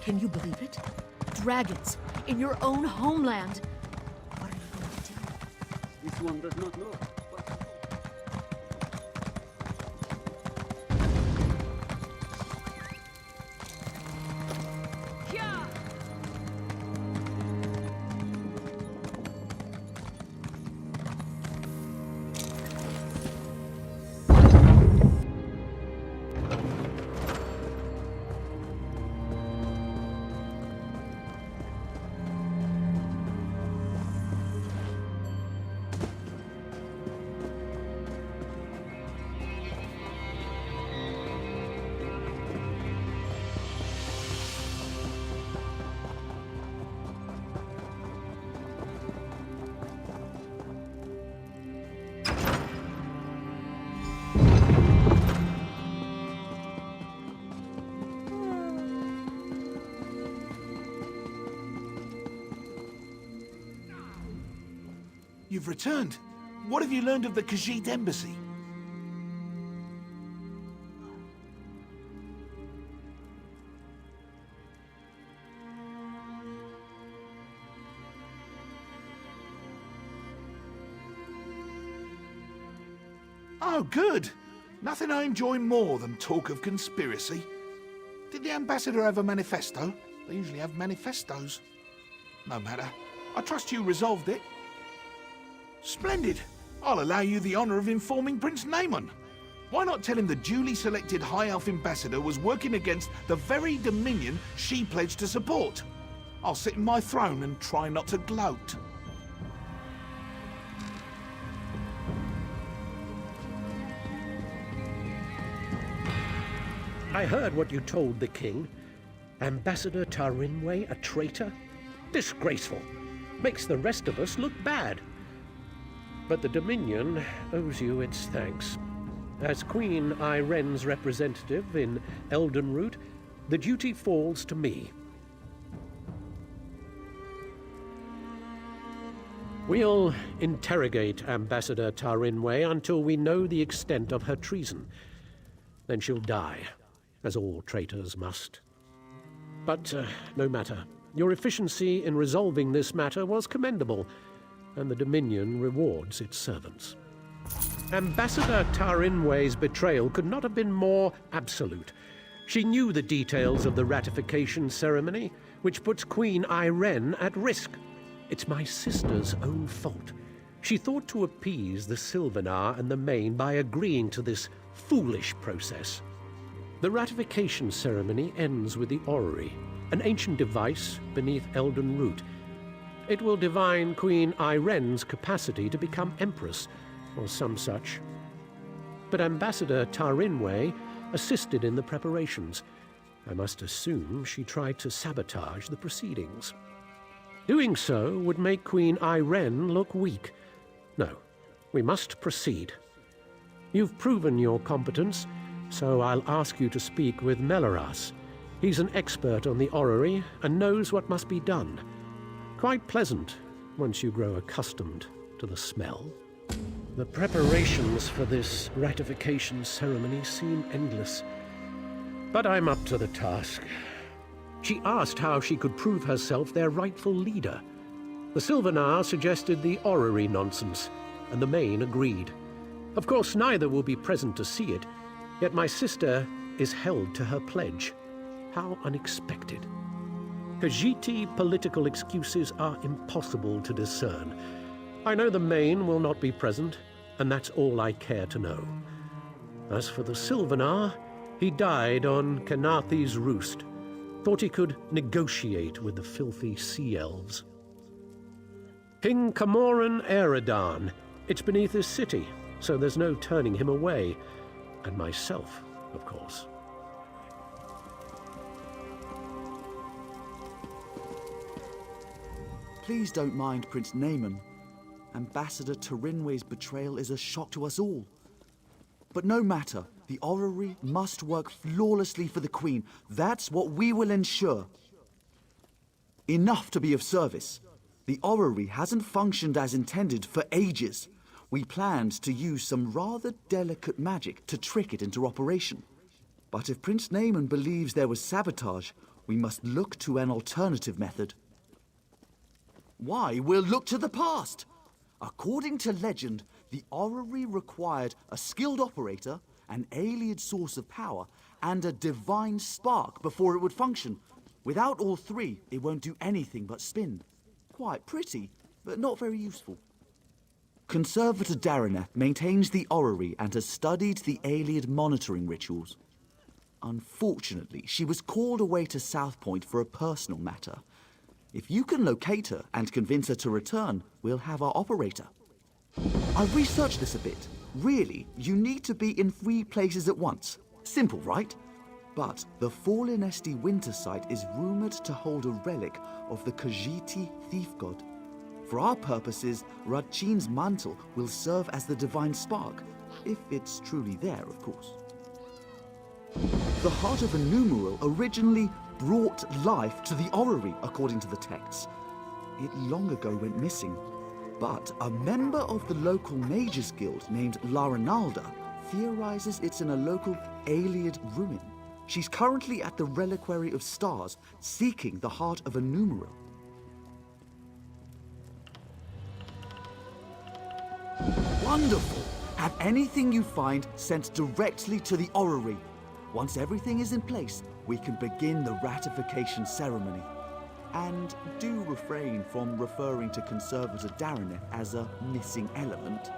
Can you believe it? Dragons in your own homeland. What are you going to do? This one does not know. You've returned. What have you learned of the Khajiit embassy? Oh, good. Nothing I enjoy more than talk of conspiracy. Did the ambassador have a manifesto? They usually have manifestos. No matter. I trust you resolved it. Splendid. I'll allow you the honor of informing Prince Naaman. Why not tell him the duly selected High Elf ambassador was working against the very dominion she pledged to support? I'll sit in my throne and try not to gloat. I heard what you told the king. Ambassador Tarinway a traitor? Disgraceful. Makes the rest of us look bad. But the Dominion owes you its thanks. As Queen Iren's representative in Eldenroot, the duty falls to me. We'll interrogate Ambassador Tarinway until we know the extent of her treason. Then she'll die, as all traitors must. But no matter. Your efficiency in resolving this matter was commendable, and the Dominion rewards its servants. Ambassador Tarinway's betrayal could not have been more absolute. She knew the details of the ratification ceremony, which puts Queen Iren at risk. It's my sister's own fault. She thought to appease the Sylvanar and the Main by agreeing to this foolish process. The ratification ceremony ends with the orrery, an ancient device beneath Eldenroot. It will divine Queen Iren's capacity to become Empress, or some such. But Ambassador Tarinway assisted in the preparations. I must assume she tried to sabotage the proceedings. Doing so would make Queen Iren look weak. No, we must proceed. You've proven your competence, so I'll ask you to speak with Melaras. He's an expert on the orrery and knows what must be done. Quite pleasant once you grow accustomed to the smell. The preparations for this ratification ceremony seem endless, but I'm up to the task. She asked how she could prove herself their rightful leader. The Sylvanar suggested the orrery nonsense, and the Main agreed. Of course, neither will be present to see it, yet my sister is held to her pledge. How unexpected. Khajiiti political excuses are impossible to discern. I know the Main will not be present, and that's all I care to know. As for the Sylvanar, he died on Kenathi's roost. Thought he could negotiate with the filthy sea elves. King Camoran Eredan. It's beneath his city, so there's no turning him away. And myself, of course. Please don't mind Prince Naaman. Ambassador Tarinway's betrayal is a shock to us all. But no matter, the orrery must work flawlessly for the Queen. That's what we will ensure. Enough to be of service. The orrery hasn't functioned as intended for ages. We planned to use some rather delicate magic to trick it into operation. But if Prince Naaman believes there was sabotage, we must look to an alternative method. Why, we'll look to the past! According to legend, the orrery required a skilled operator, an Ayleid source of power, and a divine spark before it would function. Without all three, it won't do anything but spin. Quite pretty, but not very useful. Conservator Darineth maintains the orrery and has studied the Ayleid monitoring rituals. Unfortunately, she was called away to South Point for a personal matter. If you can locate her and convince her to return, we'll have our operator. I've researched this a bit. Really, you need to be in 3 places at once. Simple, right? But the Fallen Esti winter site is rumored to hold a relic of the Khajiiti thief god. For our purposes, Radchin's mantle will serve as the divine spark, if it's truly there, of course. The Heart of a Numeral originally brought life to the orrery, according to the texts. It long ago went missing, but a member of the local mages guild named Laranalda theorizes it's in a local Ayleid ruin. She's currently at the Reliquary of Stars, seeking the Heart of a Numeral. Wonderful! Have anything you find sent directly to the orrery. Once everything is in place, we can begin the ratification ceremony. And do refrain from referring to Conservator Darineth as a missing element.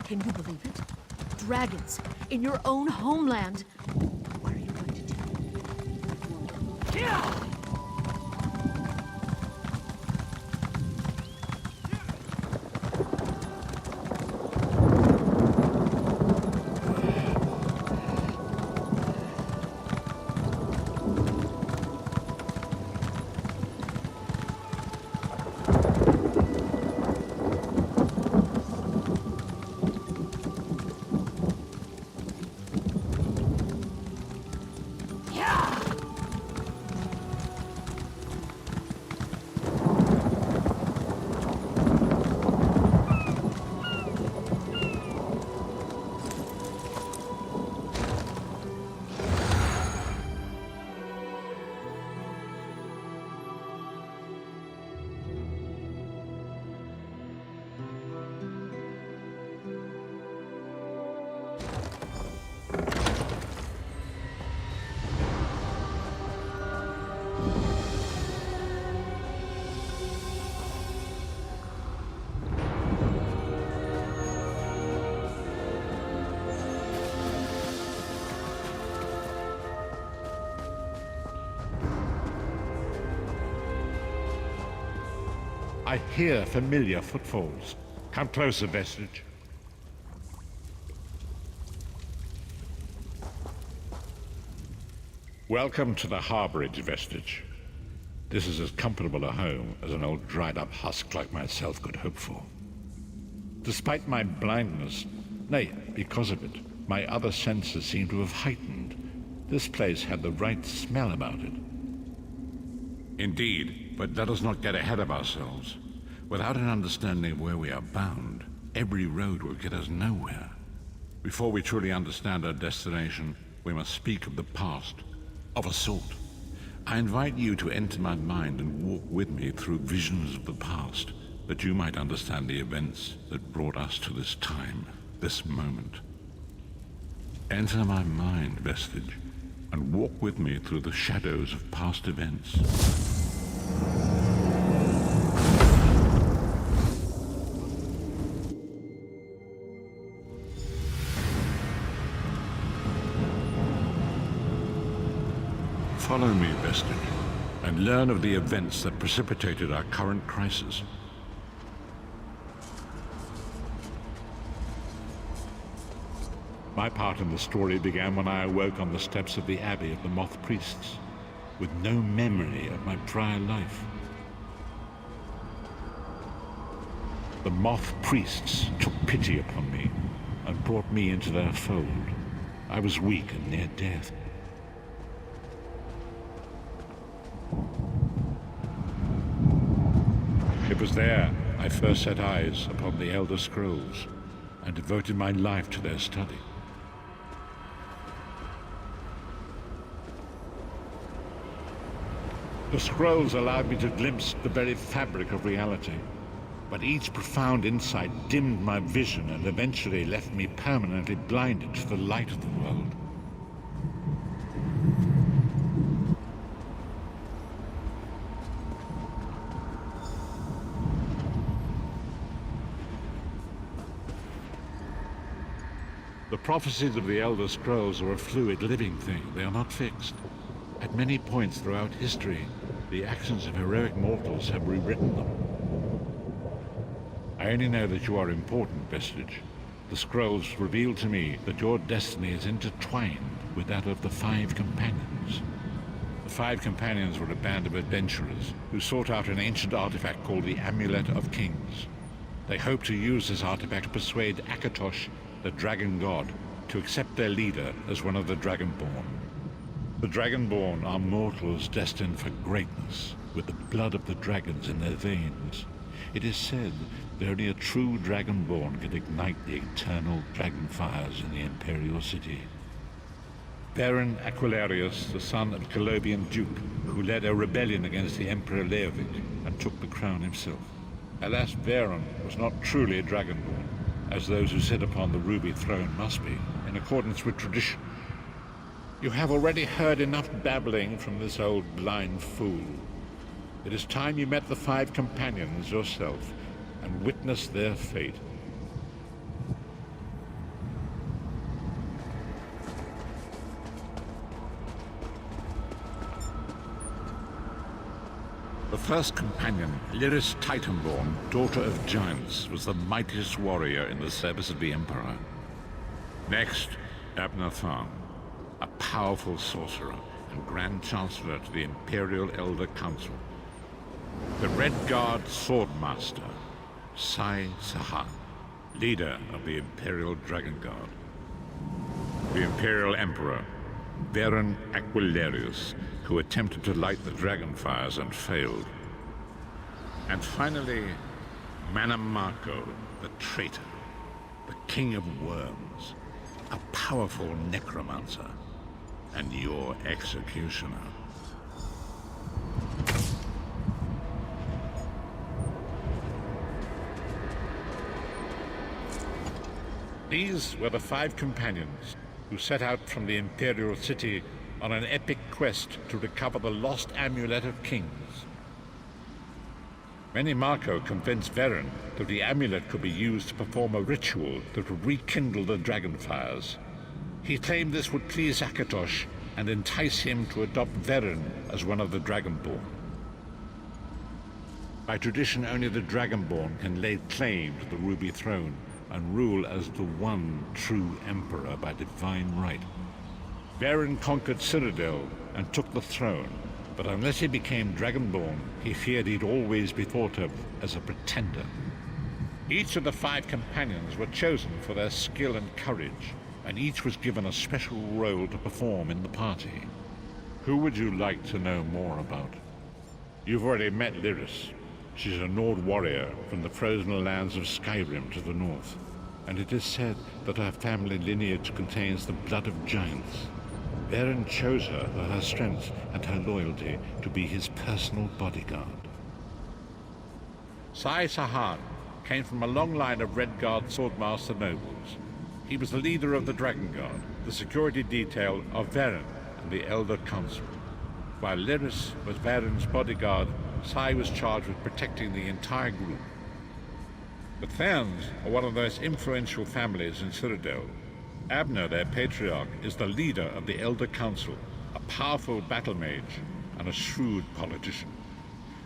Can you believe it? Dragons in your own homeland. What are you going to do? Yeah! I hear familiar footfalls. Come closer, Vestige. Welcome to the harborage, Vestige. This is as comfortable a home as an old dried-up husk like myself could hope for. Despite my blindness, nay, because of it, my other senses seem to have heightened. This place had the right smell about it. Indeed, but let us not get ahead of ourselves. Without an understanding of where we are bound, every road will get us nowhere. Before we truly understand our destination, we must speak of the past, of a sort. I invite you to enter my mind and walk with me through visions of the past, that you might understand the events that brought us to this time, this moment. Enter my mind, Vestige, and walk with me through the shadows of past events. Follow me, Vestige, and learn of the events that precipitated our current crisis. My part in the story began when I awoke on the steps of the Abbey of the Moth Priests, with no memory of my prior life. The Moth Priests took pity upon me and brought me into their fold. I was weak and near death. It was there I first set eyes upon the Elder Scrolls and devoted my life to their study. The scrolls allowed me to glimpse the very fabric of reality, but each profound insight dimmed my vision and eventually left me permanently blinded to the light of the world. The prophecies of the Elder Scrolls are a fluid, living thing. They are not fixed. At many points throughout history, the actions of heroic mortals have rewritten them. I only know that you are important, Vestige. The scrolls reveal to me that your destiny is intertwined with that of the Five Companions. The Five Companions were a band of adventurers who sought out an ancient artifact called the Amulet of Kings. They hoped to use this artifact to persuade Akatosh, the Dragon God, to accept their leader as one of the Dragonborn. The Dragonborn are mortals destined for greatness, with the blood of the dragons in their veins. It is said that only a true Dragonborn can ignite the eternal dragon fires in the Imperial City. Baron Aquilarius, the son of Colobian Duke, who led a rebellion against the Emperor Leovic and took the crown himself. Alas, Baron was not truly a Dragonborn, as those who sit upon the ruby throne must be, in accordance with tradition. You have already heard enough babbling from this old blind fool. It is time you met the Five Companions yourself and witnessed their fate. The first companion, Lyris Titanborn, daughter of giants, was the mightiest warrior in the service of the Emperor. Next, Abner Tharn, a powerful sorcerer and Grand Chancellor to the Imperial Elder Council. The Red Guard Swordmaster, Sai Sahan, leader of the Imperial Dragon Guard. The Imperial Emperor, Varen Aquilarius, who attempted to light the dragon fires and failed. And finally, Mannimarco, the traitor, the King of Worms, a powerful necromancer, and your executioner. These were the 5 companions who set out from the Imperial City on an epic quest to recover the lost Amulet of Kings. Mannimarco convinced Varen that the amulet could be used to perform a ritual that would rekindle the dragon fires. He claimed this would please Akatosh and entice him to adopt Varen as one of the Dragonborn. By tradition, only the Dragonborn can lay claim to the Ruby Throne and rule as the one true Emperor by divine right. Varen conquered Cyrodiil and took the throne, but unless he became Dragonborn, he feared he'd always be thought of as a pretender. Each of the 5 companions were chosen for their skill and courage, and each was given a special role to perform in the party. Who would you like to know more about? You've already met Lyris. She's a Nord warrior from the frozen lands of Skyrim to the north, and it is said that her family lineage contains the blood of giants. Varen chose her for her strength and her loyalty to be his personal bodyguard. Sai Sahan came from a long line of Red Guard swordmaster nobles. He was the leader of the Dragon Guard, the security detail of Varen and the Elder Council. While Lyris was Varen's bodyguard, Sai was charged with protecting the entire group. The Therns are one of the most influential families in Cyrodiil. Abner, their patriarch, is the leader of the Elder Council, a powerful battle mage and a shrewd politician.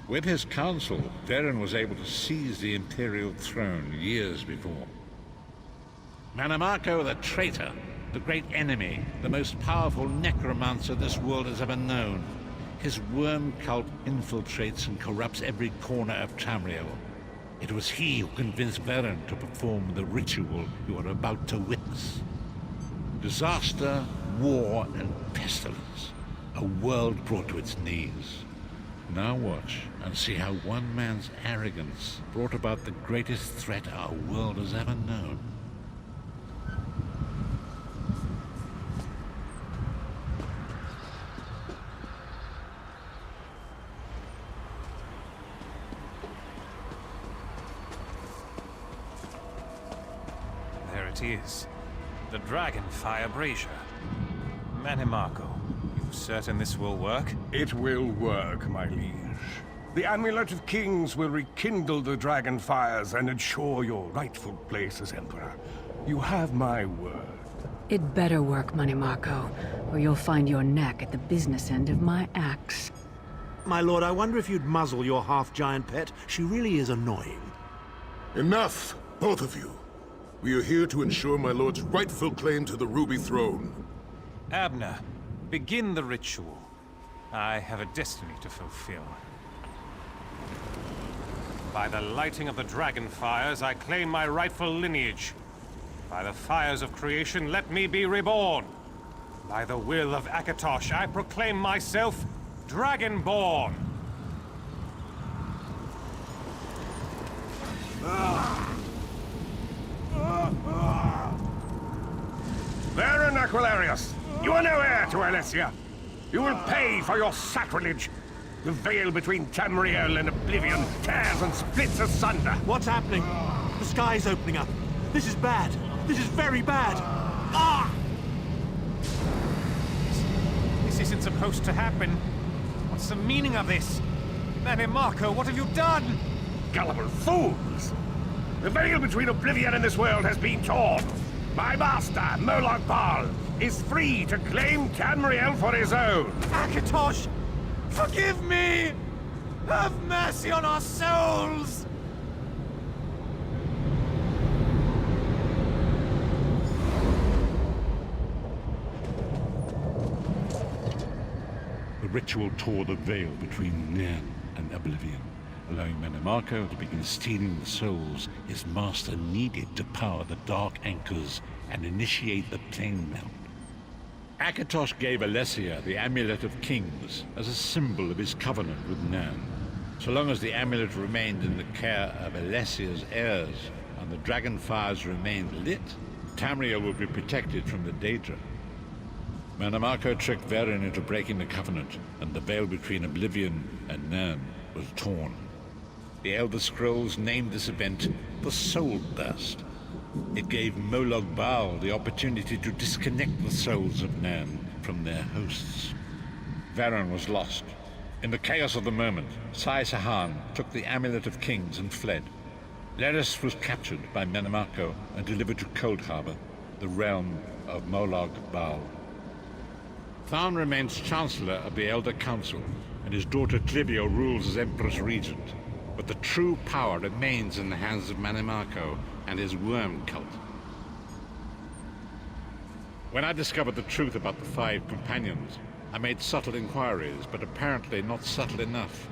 With his council, Varen was able to seize the Imperial throne years before. Mannimarco the traitor, the great enemy, the most powerful necromancer this world has ever known. His worm cult infiltrates and corrupts every corner of Tamriel. It was he who convinced Varen to perform the ritual you are about to witness. Disaster, war, and pestilence. A world brought to its knees. Now watch and see how one man's arrogance brought about the greatest threat our world has ever known. There it is. The Dragonfire Brazier. Mannimarco, you certain this will work? It will work, my liege. The Amulet of Kings will rekindle the dragon fires and ensure your rightful place as Emperor. You have my word. It better work, Mannimarco, or you'll find your neck at the business end of my axe. My lord, I wonder if you'd muzzle your half-giant pet. She really is annoying. Enough, both of you. We are here to ensure my lord's rightful claim to the Ruby Throne. Abner, begin the ritual. I have a destiny to fulfill. By the lighting of the dragon fires, I claim my rightful lineage. By the fires of creation, let me be reborn. By the will of Akatosh, I proclaim myself Dragonborn. Varen Aquilarius, you are no heir to Alessia. You will pay for your sacrilege. The veil between Tamriel and Oblivion tears and splits asunder. What's happening? The sky's opening up. This is bad. This is very bad. Ah! This isn't supposed to happen. What's the meaning of this? Mannimarco, what have you done? Gullible fools! The veil between Oblivion and this world has been torn. My master, Moloch Baal, is free to claim Tamriel for his own. Akatosh, forgive me! Have mercy on our souls! The ritual tore the veil between Nairn and Oblivion, allowing Mannimarco to begin stealing the souls his master needed to power the Dark Anchors and initiate the plane melt. Akatosh gave Alessia the Amulet of Kings as a symbol of his covenant with Nairn. So long as the amulet remained in the care of Alessia's heirs and the dragon fires remained lit, Tamriel would be protected from the Daedra. Mannimarco tricked Varen into breaking the covenant, and the veil between Oblivion and Nairn was torn. The Elder Scrolls named this event the Soul Burst. It gave Molag Bal the opportunity to disconnect the souls of Nairn from their hosts. Varen was lost. In the chaos of the moment, Sai Sahan took the Amulet of Kings and fled. Leris was captured by Mannimarco and delivered to Cold Harbor, the realm of Molag Bal. Tharn remains Chancellor of the Elder Council, and his daughter Clivio rules as Empress Regent. But the true power remains in the hands of Mannimarco and his worm cult. When I discovered the truth about the 5 companions, I made subtle inquiries, but apparently not subtle enough.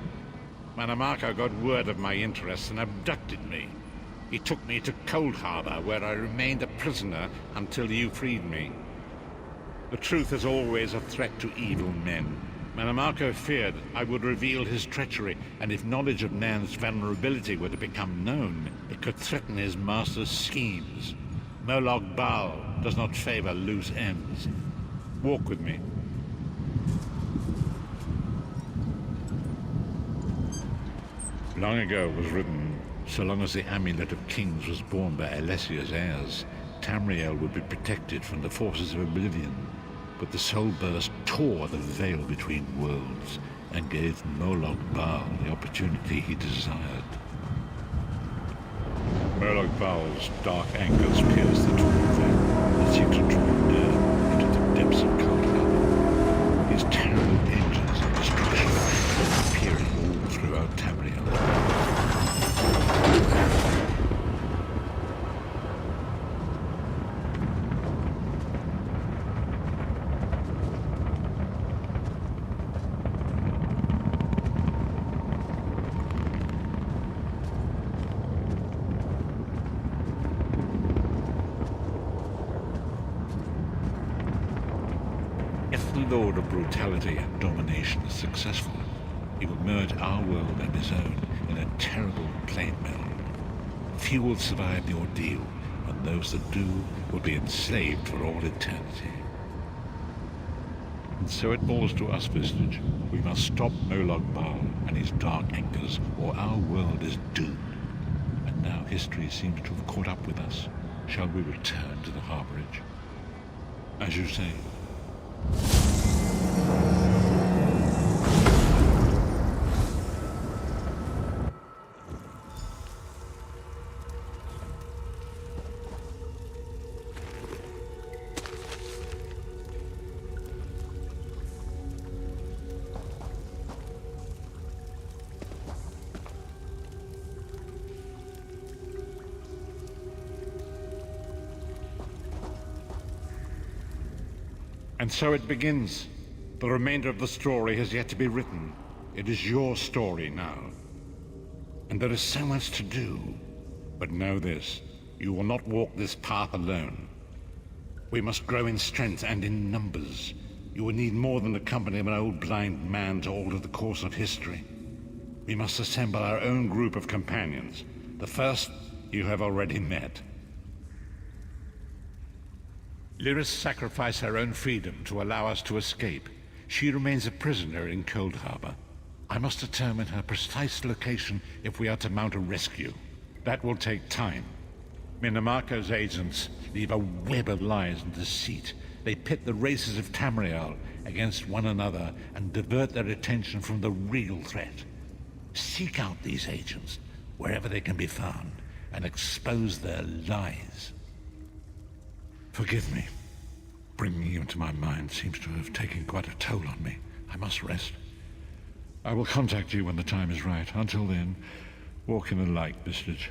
Mannimarco got word of my interests and abducted me. He took me to Cold Harbor, where I remained a prisoner until you freed me. The truth is always a threat to evil men. Mannimarco feared I would reveal his treachery, and if knowledge of Nairn's vulnerability were to become known, it could threaten his master's schemes. Molag Bal does not favor loose ends. Walk with me. Long ago was written, so long as the Amulet of Kings was borne by Alessia's heirs, Tamriel would be protected from the forces of Oblivion. But the Soul Burst tore the veil between worlds and gave Molag Bal the opportunity he desired. Molag Bal's dark anchors pierced the torn veil and seemed to draw Nairn into the depths of Cold Harbor. His terrible engines of destruction were appearing all throughout Tamriel. If the Lord of Brutality and Domination is successful, he will merge our world and his own in a terrible plane meld. Few will survive the ordeal, and those that do will be enslaved for all eternity. And so it falls to us, Vestige. We must stop Molag Bal and his dark anchors, or our world is doomed. And now history seems to have caught up with us. Shall we return to the harborage? As you say. And so it begins. The remainder of the story has yet to be written. It is your story now. And there is so much to do. But know this, you will not walk this path alone. We must grow in strength and in numbers. You will need more than the company of an old blind man to alter the course of history. We must assemble our own group of companions. The first you have already met. Lyris sacrificed her own freedom to allow us to escape. She remains a prisoner in Cold Harbor. I must determine her precise location if we are to mount a rescue. That will take time. Mannimarco's agents leave a web of lies and deceit. They pit the races of Tamriel against one another and divert their attention from the real threat. Seek out these agents wherever they can be found and expose their lies. Forgive me. Bringing you into my mind seems to have taken quite a toll on me. I must rest. I will contact you when the time is right. Until then, walk in the light, Vistage.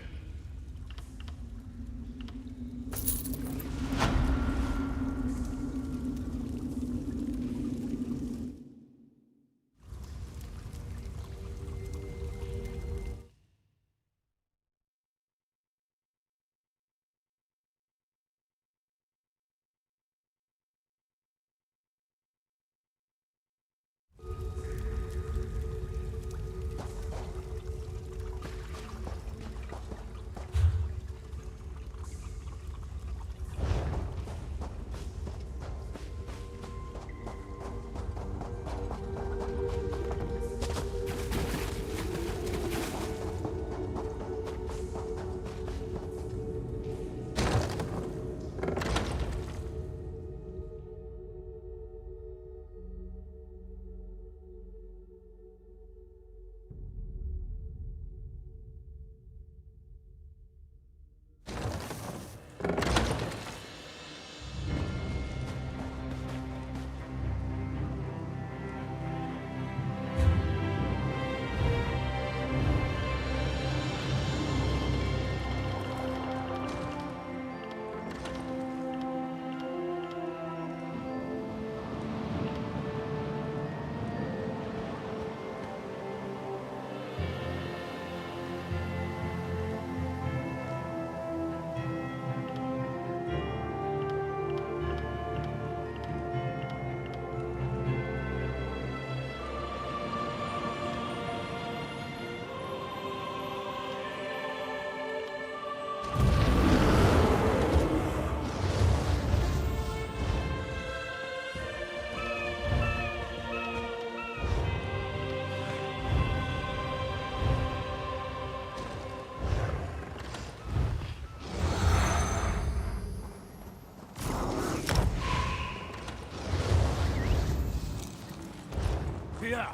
Yeah.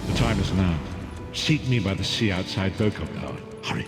The time is now. Seat me by the sea outside Vokobel. Hurry.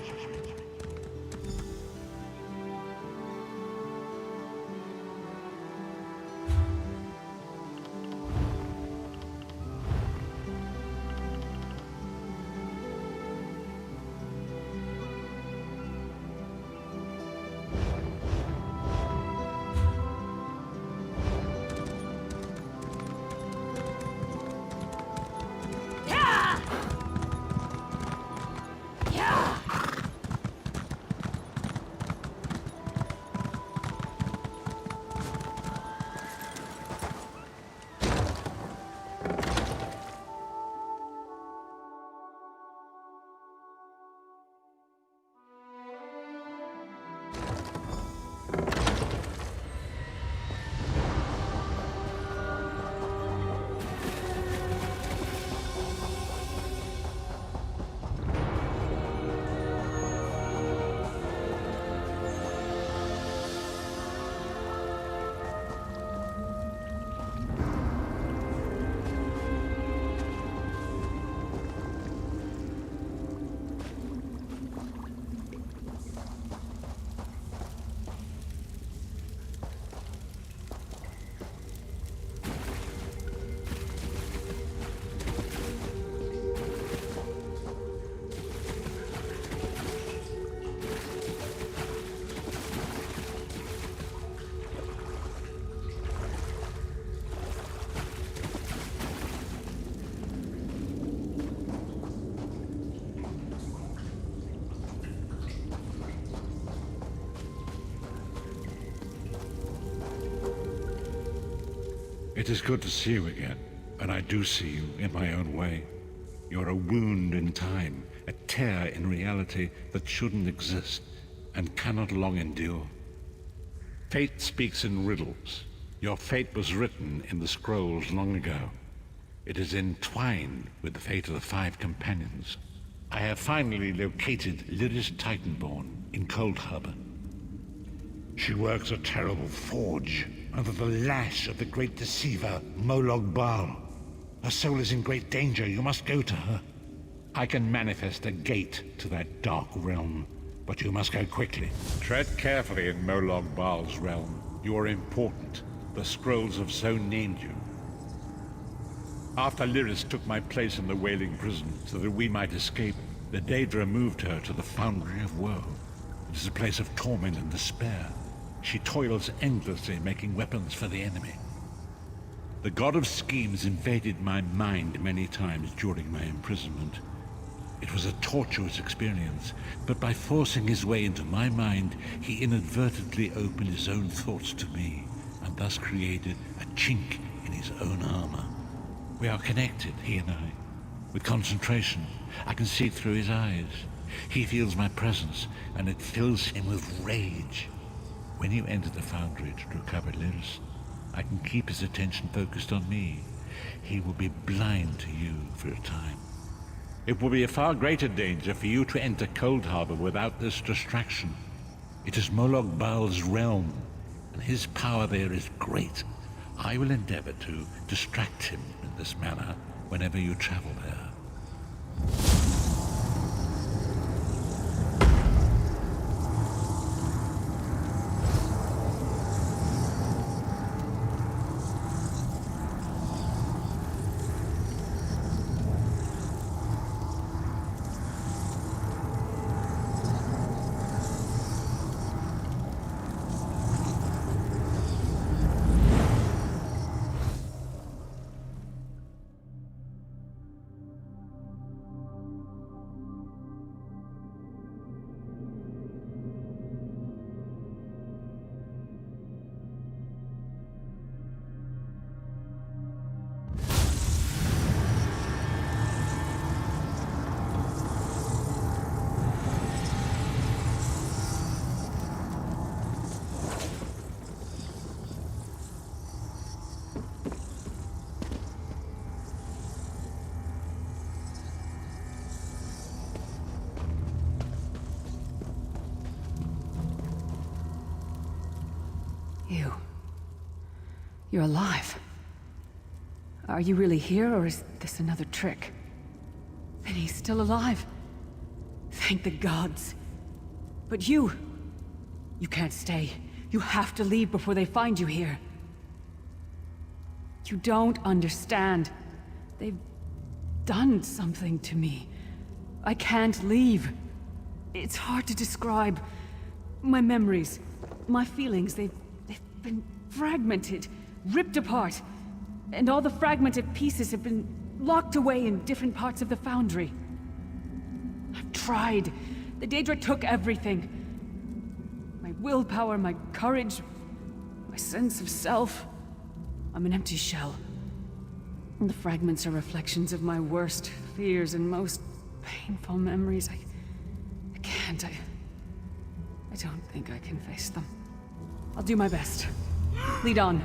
It is good to see you again, and I do see you in my own way. You're a wound in time, a tear in reality that shouldn't exist, and cannot long endure. Fate speaks in riddles. Your fate was written in the scrolls long ago. It is entwined with the fate of the 5 companions. I have finally located Lyris Titanborn in Cold Harbor. She works a terrible forge under the lash of the great deceiver, Molog Baal. Her soul is in great danger. You must go to her. I can manifest a gate to that dark realm, but you must go quickly. Tread carefully in Molog Baal's realm. You are important. The scrolls have so named you. After Lyris took my place in the Wailing Prison so that we might escape, the Daedra moved her to the Foundry of Woe. It is a place of torment and despair. She toils endlessly making weapons for the enemy. The God of Schemes invaded my mind many times during my imprisonment. It was a tortuous experience, but by forcing his way into my mind, he inadvertently opened his own thoughts to me, and thus created a chink in his own armor. We are connected, he and I. With concentration, I can see through his eyes. He feels my presence, and it fills him with rage. When you enter the Foundry to recover Lyris, I can keep his attention focused on me. He will be blind to you for a time. It will be a far greater danger for you to enter Cold Harbor without this distraction. It is Molog Baal's realm, and his power there is great. I will endeavor to distract him in this manner whenever you travel there. You're alive. Are you really here, or is this another trick? Then he's still alive. Thank the gods. But you can't stay. You have to leave before they find you here. You don't understand. They've done something to me. I can't leave. It's hard to describe. My memories, my feelings, they've been fragmented, ripped apart. And all the fragmented pieces have been locked away in different parts of the Foundry. I've tried. The Daedra took everything. My willpower, my courage, my sense of self. I'm an empty shell. And the fragments are reflections of my worst fears and most painful memories. I can't. I don't think I can face them. I'll do my best. Lead on.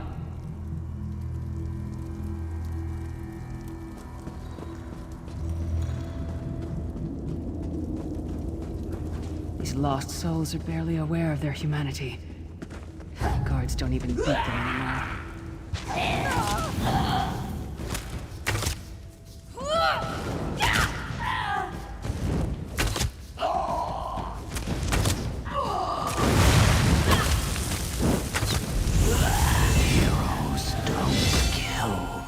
These lost souls are barely aware of their humanity. The guards don't even beat them anymore. Heroes don't kill.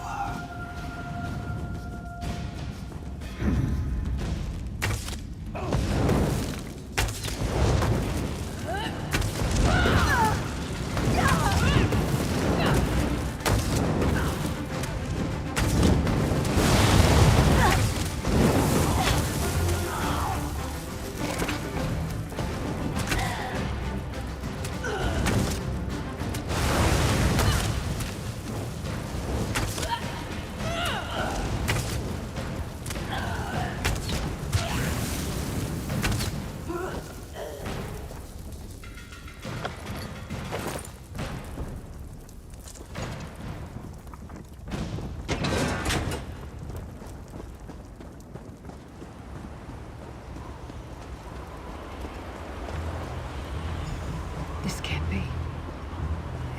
be.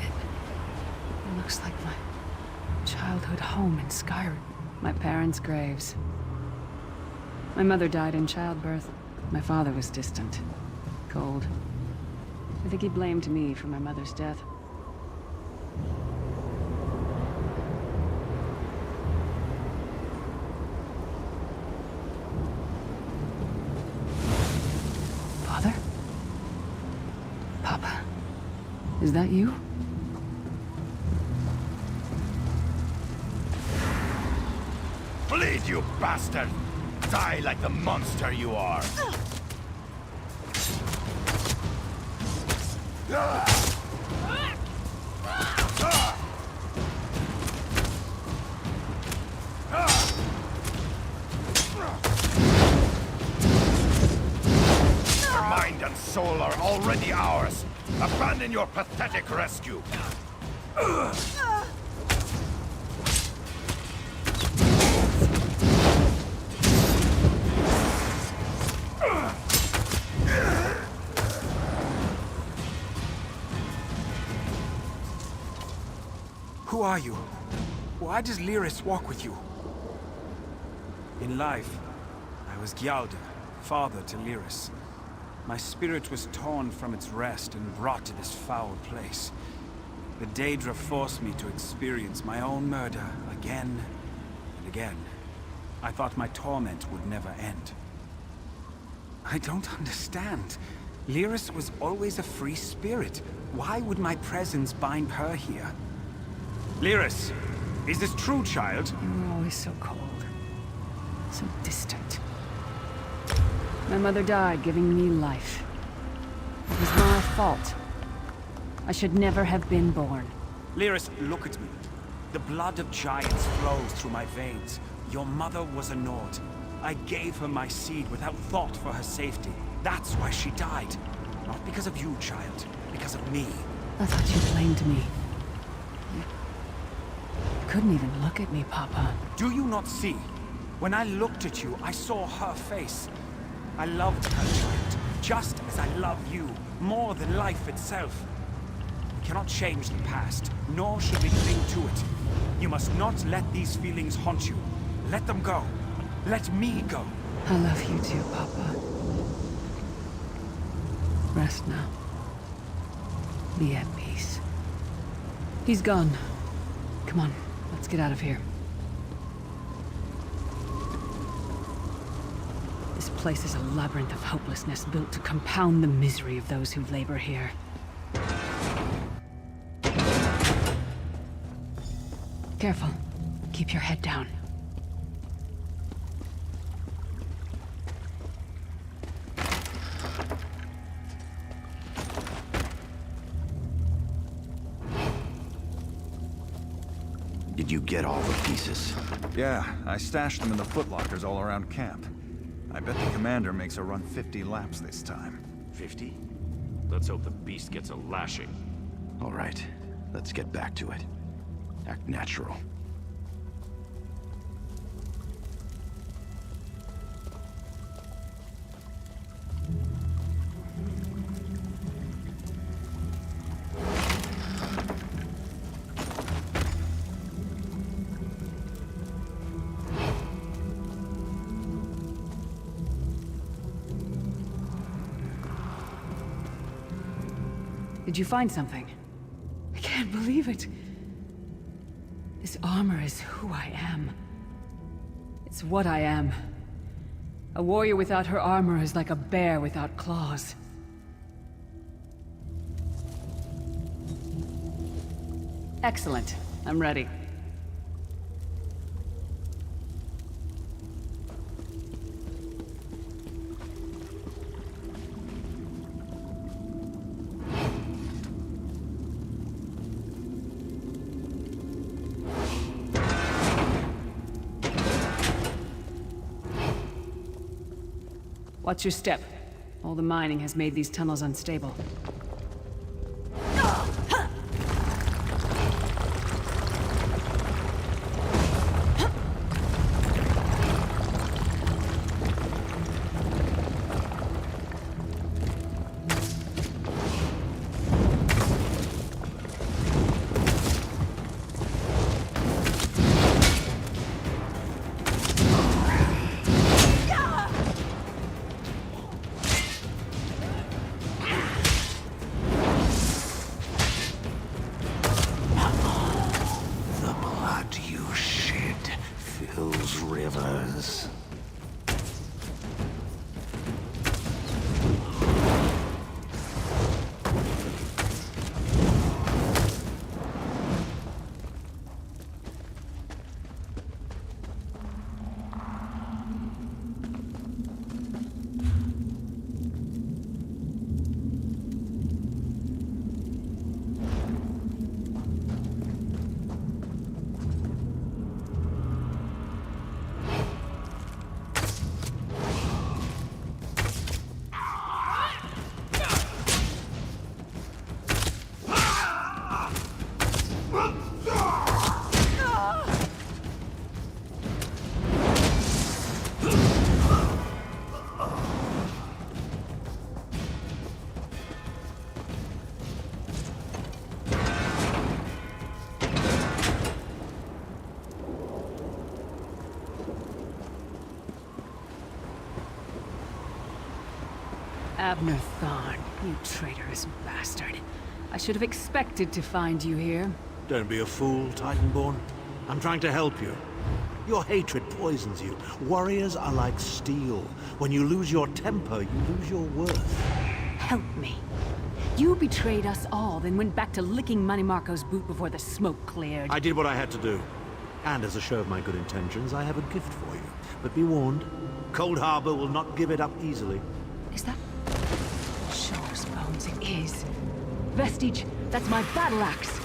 It looks like my childhood home in Skyrim. My parents' graves. My mother died in childbirth. My father was distant. Cold. I think he blamed me for my mother's death. Father? Papa? Is that you? Bleed, you bastard! Die like the monster you are! Your mind and soul are already ours. Abandon your pathetic rescue. Who are you? Why does Lyris walk with you? In life, I was Gjaldr, father to Lyris. My spirit was torn from its rest and brought to this foul place. The Daedra forced me to experience my own murder again and again. I thought my torment would never end. I don't understand. Lyris was always a free spirit. Why would my presence bind her here? Lyris, is this true, child? You were always so cold. So distant. My mother died giving me life. It was my fault. I should never have been born. Lyris, look at me. The blood of giants flows through my veins. Your mother was a Nord. I gave her my seed without thought for her safety. That's why she died. Not because of you, child. Because of me. I thought you blamed me. You couldn't even look at me, Papa. Do you not see? When I looked at you, I saw her face. I loved her, child. Just as I love you. More than life itself. We cannot change the past, nor should we cling to it. You must not let these feelings haunt you. Let them go. Let me go. I love you too, Papa. Rest now. Be at peace. He's gone. Come on, let's get out of here. This place is a labyrinth of hopelessness built to compound the misery of those who labor here. Careful. Keep your head down. Did you get all the pieces? Yeah, I stashed them in the footlockers all around camp. I bet the commander makes her run 50 laps this time. 50? Let's hope the beast gets a lashing. All right, let's get back to it. Act natural. Did you find something? I can't believe it. This armor is who I am. It's what I am. A warrior without her armor is like a bear without claws. Excellent. I'm ready. Watch your step. All the mining has made these tunnels unstable. Abner Thorn, you traitorous bastard. I should have expected to find you here. Don't be a fool, Titanborn. I'm trying to help you. Your hatred poisons you. Warriors are like steel. When you lose your temper, you lose your worth. Help me. You betrayed us all, then went back to licking Manny Marco's boot before the smoke cleared. I did what I had to do. And as a show of my good intentions, I have a gift for you. But be warned, Cold Harbor will not give it up easily. Is that... Shore's bones, it is. Vestige, that's my battle axe.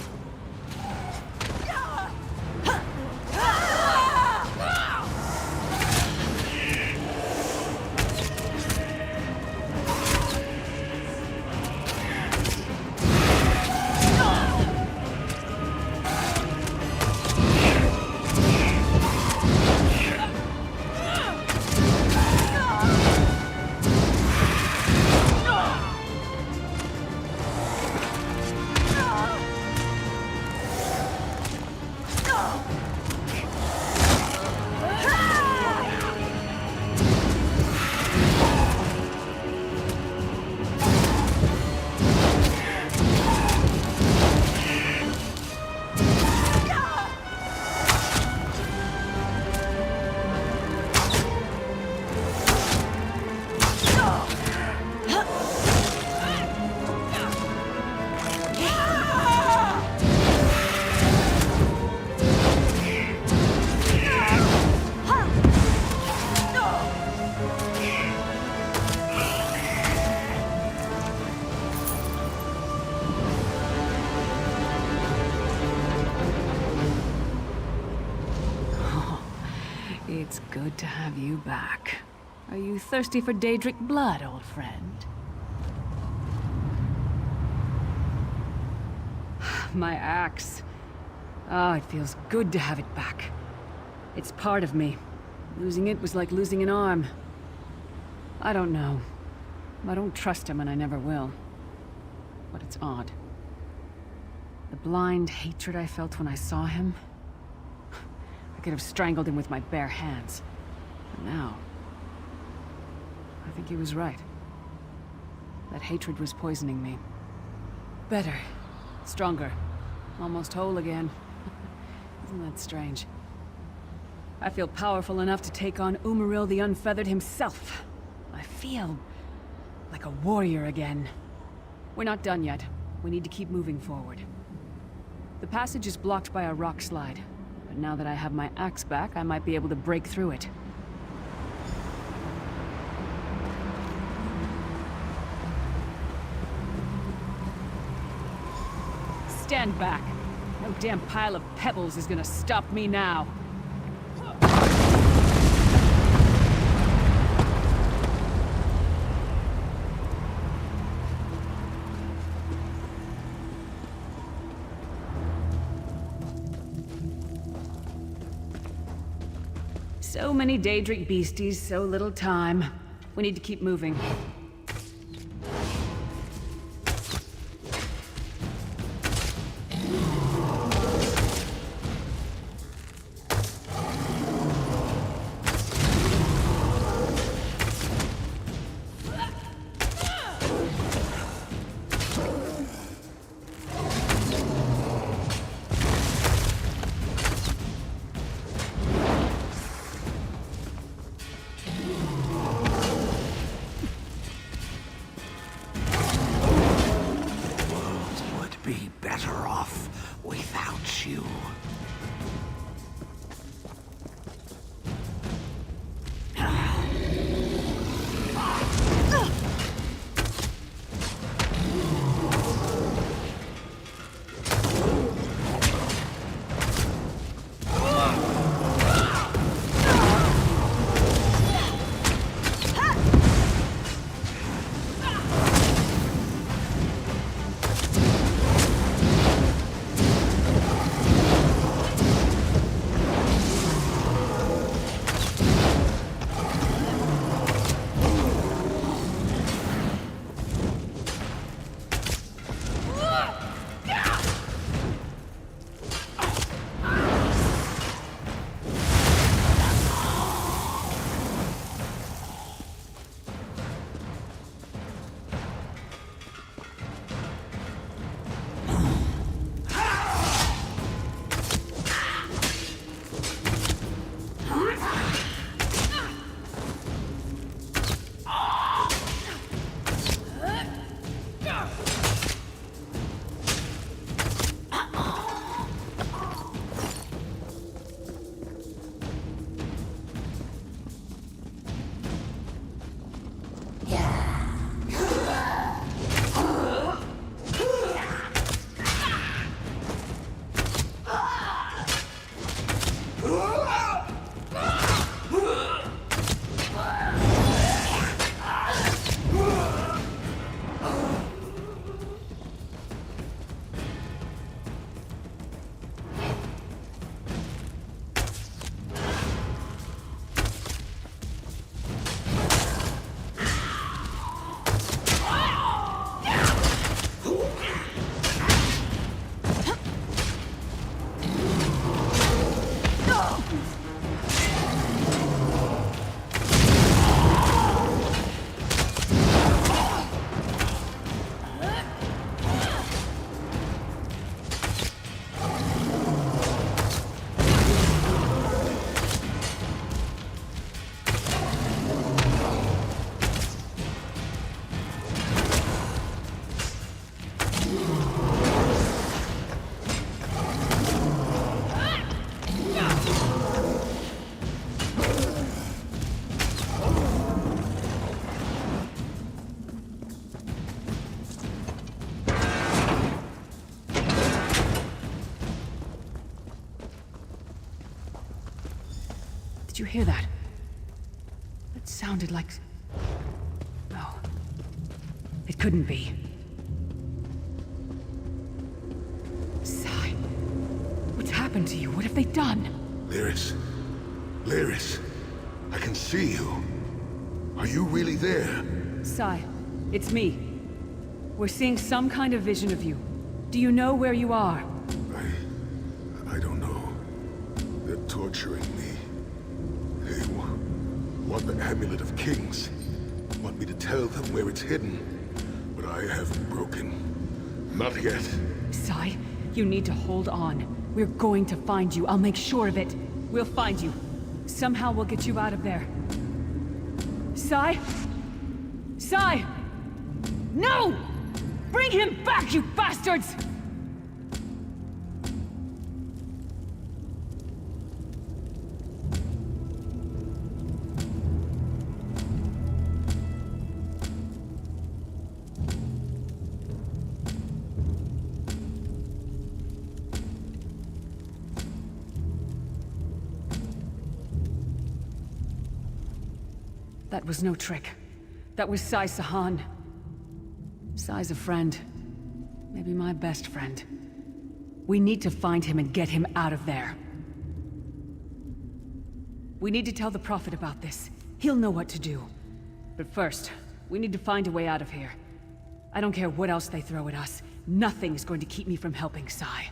It's good to have you back. Are you thirsty for Daedric blood, old friend? My axe. Oh, it feels good to have it back. It's part of me. Losing it was like losing an arm. I don't know. I don't trust him and I never will. But it's odd. The blind hatred I felt when I saw him... I could have strangled him with my bare hands. But now... I think he was right. That hatred was poisoning me. Better. Stronger. Almost whole again. Isn't that strange? I feel powerful enough to take on Umaril the Unfeathered himself. I feel... like a warrior again. We're not done yet. We need to keep moving forward. The passage is blocked by a rock slide. But now that I have my axe back, I might be able to break through it. Stand back. No damn pile of pebbles is gonna stop me now. So many Daedric beasties, so little time. We need to keep moving. you hear that? That sounded like... No. It couldn't be. Sai, what's happened to you? What have they done? Lyris. Lyris. I can see you. Are you really there? Sai, it's me. We're seeing some kind of vision of you. Do you know where you are? I don't know. They're torturing me. They want the Amulet of Kings. Want me to tell them where it's hidden. But I haven't broken. Not yet. Sai, you need to hold on. We're going to find you. I'll make sure of it. We'll find you. Somehow we'll get you out of there. Sai? Sai! No! Bring him back, you bastards! That was no trick. That was Sai Sahan. Sai's a friend. Maybe my best friend. We need to find him and get him out of there. We need to tell the Prophet about this. He'll know what to do. But first, we need to find a way out of here. I don't care what else they throw at us. Nothing's going to keep me from helping Sai.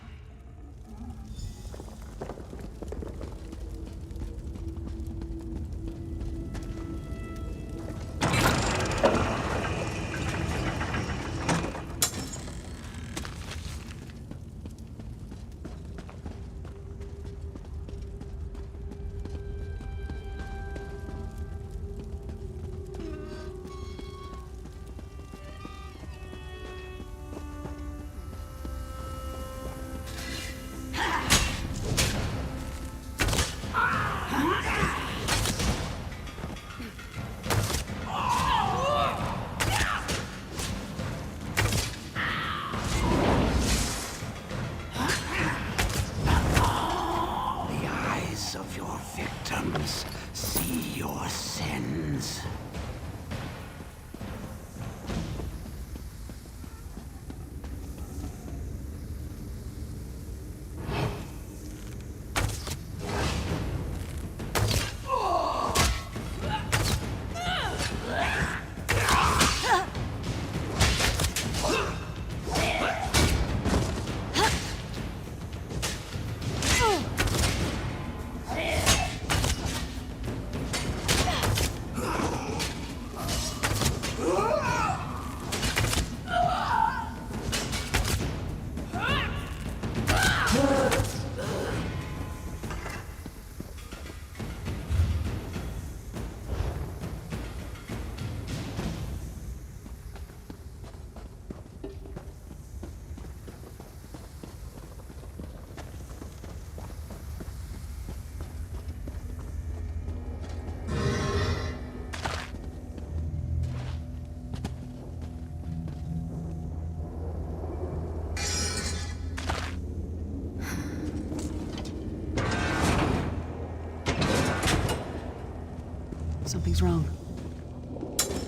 Something's wrong.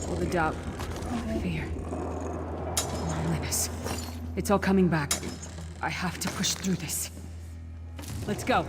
All the doubt, fear, loneliness. It's all coming back. I have to push through this. Let's go.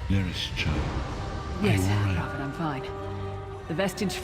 Lyris, child. Yes, Are you all right? Prophet, I'm fine. The vestige free.